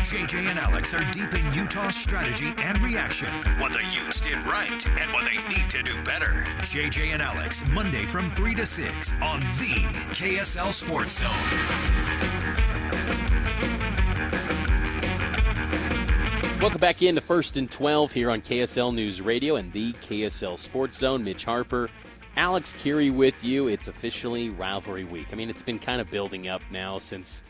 JJ and Alex are deep in Utah strategy and reaction. What the Utes did right and what they need to do better. JJ and Alex, Monday from 3 to 6 on the KSL Sports Zone. Welcome back into First and 12 here on KSL News Radio and the KSL Sports Zone. Mitch Harper, Alex Kirry with you. It's officially rivalry week. I mean, it's been kind of building up now since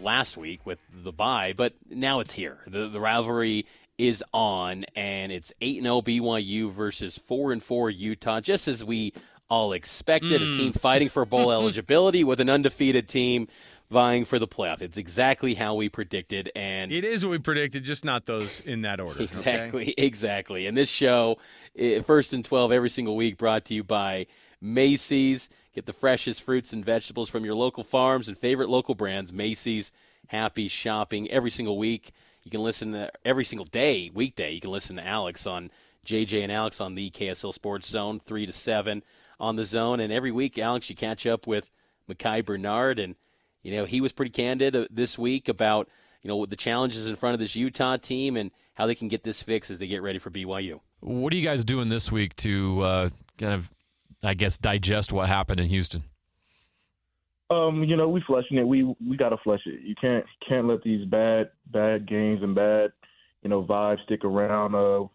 last week with the bye, but now it's here. The rivalry is on, and it's 8-0 BYU versus 4-4 Utah, just as we all expected. A team fighting for bowl eligibility with an undefeated team vying for the playoff. It's exactly how we predicted, and it is what we predicted, just not those in that order. Exactly. And this show, First and 12, every single week, brought to you by Macy's. Get the freshest fruits and vegetables from your local farms and favorite local brands. Macy's, happy shopping every single week. You can listen to every single weekday. You can listen to Alex on JJ and Alex on the KSL Sports Zone, 3 to 7 on the Zone. And every week, Alex, you catch up with Micah Bernard, and he was pretty candid this week about the challenges in front of this Utah team and how they can get this fixed as they get ready for BYU. What are you guys doing this week to kind of, I guess, digest what happened in Houston? We flushing it. We got to flush it. You can't let these bad games and bad vibes stick around.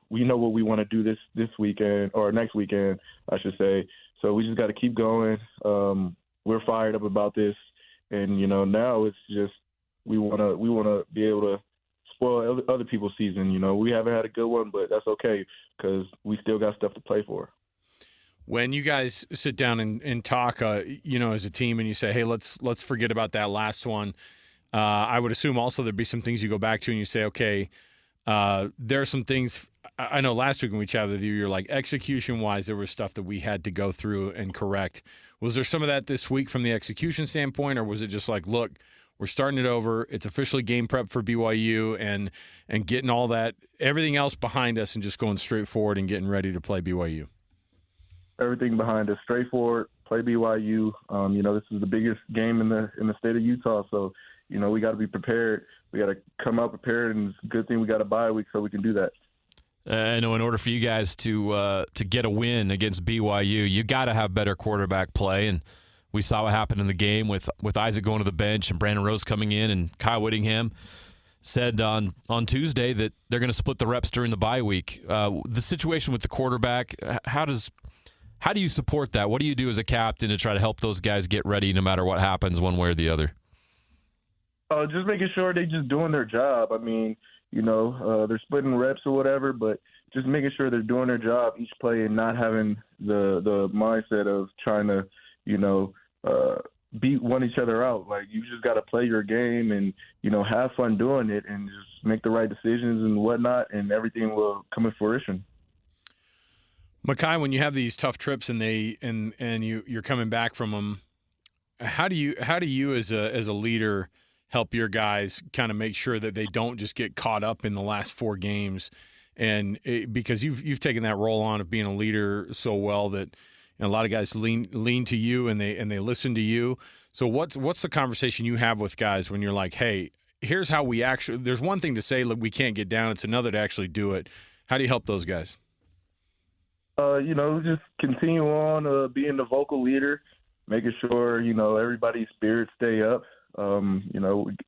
We know what we want to do this weekend, or next weekend, I should say. So we just got to keep going. We're fired up about this, and now it's just we want to be able to spoil other people's season. We haven't had a good one, but that's okay because we still got stuff to play for. When you guys sit down and talk, as a team, and you say, "Hey, let's forget about that last one," I would assume also there'd be some things you go back to and you say, "Okay, there are some things." I know last week when we chatted with you, you're like, execution-wise, there was stuff that we had to go through and correct. Was there some of that this week from the execution standpoint, or was it just like, look, we're starting it over. It's officially game prep for BYU and getting all that, everything else behind us and just going straight forward and getting ready to play BYU? Everything behind us, straightforward, play BYU. This is the biggest game in the state of Utah, so we got to be prepared. We got to come out prepared, and it's a good thing we got a bye week so we can do that. I know in order for you guys to get a win against BYU, you got to have better quarterback play, and we saw what happened in the game with Isaac going to the bench and Brandon Rose coming in, and Kyle Whittingham said on Tuesday that they're going to split the reps during the bye week. The situation with the quarterback, how do you support that? What do you do as a captain to try to help those guys get ready no matter what happens one way or the other? Just making sure they're just doing their job. I mean, they're splitting reps or whatever, but just making sure they're doing their job each play and not having the mindset of trying to, beat each other out. Like, you just got to play your game and, have fun doing it and just make the right decisions and whatnot, and everything will come to fruition. Micah, when you have these tough trips and you're coming back from them, how do you as a leader help your guys kind of make sure that they don't just get caught up in the last 4 games? And because you've taken that role on of being a leader so well that a lot of guys lean to you and they listen to you. So what's the conversation you have with guys when you're like, hey, here's how we actually – there's one thing to say, look, we can't get down. It's another to actually do it. How do you help those guys? Just continue on being the vocal leader, making sure, everybody's spirits stay up.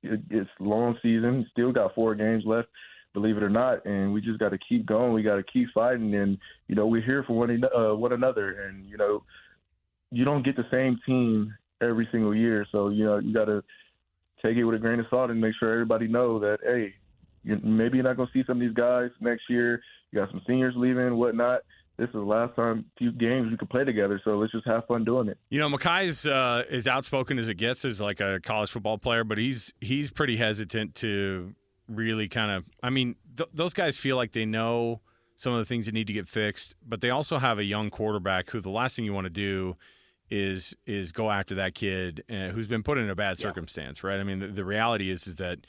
It's long season, still got 4 games left, believe it or not, and we just got to keep going. We got to keep fighting, and, we're here for one another. And, you don't get the same team every single year, so, you got to take it with a grain of salt and make sure everybody know that, hey, maybe you're not going to see some of these guys next year. You got some seniors leaving, whatnot. This is the last few games we could play together, so let's just have fun doing it. Micah's as outspoken as it gets as like a college football player, but he's pretty hesitant to really kind of – I mean, those guys feel like they know some of the things that need to get fixed, but they also have a young quarterback who the last thing you want to do is go after that kid who's been put in a bad circumstance, right? I mean, the reality is that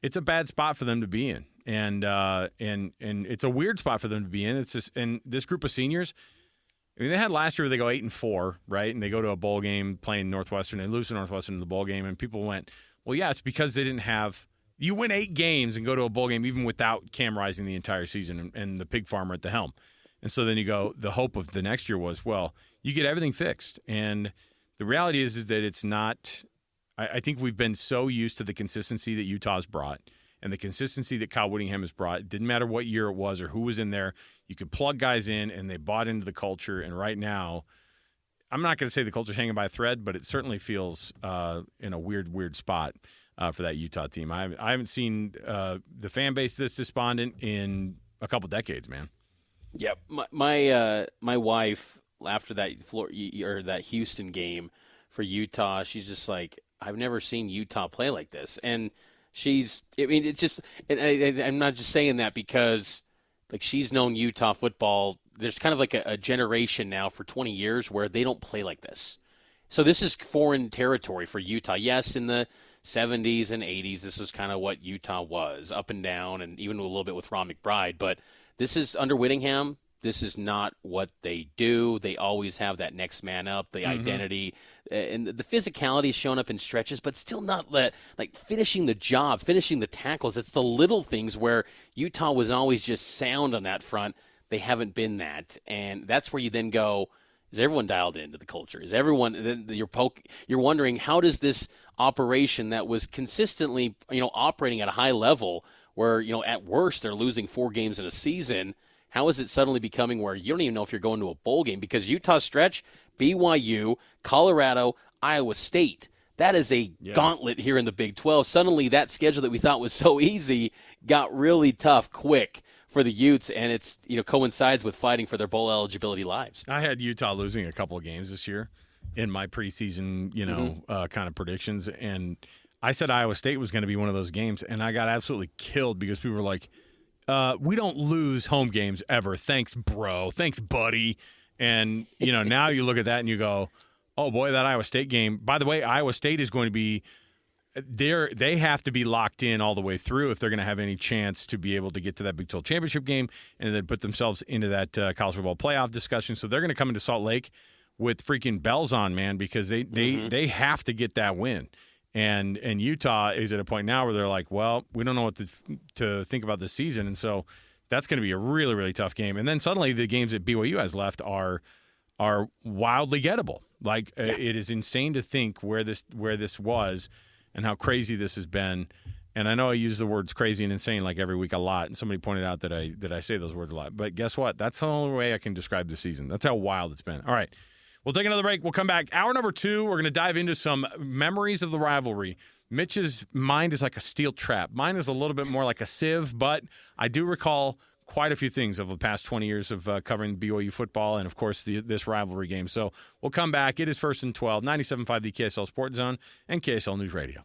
it's a bad spot for them to be in. And it's a weird spot for them to be in. It's just, and this group of seniors, I mean, they had last year where they go 8-4, right? And they go to a bowl game playing Northwestern. They lose to Northwestern in the bowl game, and people went, well, yeah, it's because they didn't have You win 8 games and go to a bowl game even without Cam Rising the entire season and the pig farmer at the helm. And so then you go, the hope of the next year was, well, you get everything fixed. And the reality is that it's not – I think we've been so used to the consistency that Utah's brought and the consistency that Kyle Whittingham has brought. It didn't matter what year it was or who was in there. You could plug guys in, and they bought into the culture. And right now, I'm not going to say the culture's hanging by a thread, but it certainly feels in a weird spot for that Utah team. I haven't seen the fan base this despondent in a couple decades, man. Yep. My wife, after that Houston game for Utah, she's just like, I've never seen Utah play like this. And it's just, and I'm not just saying that because like she's known Utah football. There's kind of like a generation now for 20 years where they don't play like this. So this is foreign territory for Utah. Yes, in the 70s and 80s, this was kind of what Utah was, up and down, and even a little bit with Ron McBride. But this is under Whittingham. This is not what they do. They always have that next man up, the identity, and the physicality is showing up in stretches, but still not like finishing the job, finishing the tackles. It's the little things where Utah was always just sound on that front. They haven't been that, and that's where you then go, is everyone dialed into the culture? Is everyone – you're wondering, how does this operation that was consistently, operating at a high level where, at worst they're losing 4 games in a season – how is it suddenly becoming where you don't even know if you're going to a bowl game? Because Utah's stretch, BYU, Colorado, Iowa State, that is a gauntlet here in the Big 12. Suddenly that schedule that we thought was so easy got really tough quick for the Utes, and it's coincides with fighting for their bowl eligibility lives. I had Utah losing a couple of games this year in my preseason, kind of predictions, and I said Iowa State was going to be one of those games, and I got absolutely killed because people were like, we don't lose home games ever. Thanks, bro. Thanks, buddy. And, now you look at that and you go, oh, boy, that Iowa State game. By the way, Iowa State is going to be they have to be locked in all the way through if they're going to have any chance to be able to get to that Big 12 championship game and then put themselves into that college football playoff discussion. So they're going to come into Salt Lake with freaking bells on, man, because they have to get that win. And Utah is at a point now where they're like, well, we don't know what to think about this season. And so that's going to be a really, really tough game. And then suddenly the games that BYU has left are wildly gettable. Like it is insane to think where this was and how crazy this has been. And I know I use the words crazy and insane like every week a lot. And somebody pointed out that I say those words a lot. But guess what? That's the only way I can describe the season. That's how wild it's been. All right. We'll take another break. We'll come back. Hour number 2, we're going to dive into some memories of the rivalry. Mitch's mind is like a steel trap. Mine is a little bit more like a sieve, but I do recall quite a few things over the past 20 years of covering BYU football and, of course, this rivalry game. So we'll come back. It is 1st and 12, 97.5 the KSL Sports Zone and KSL News Radio.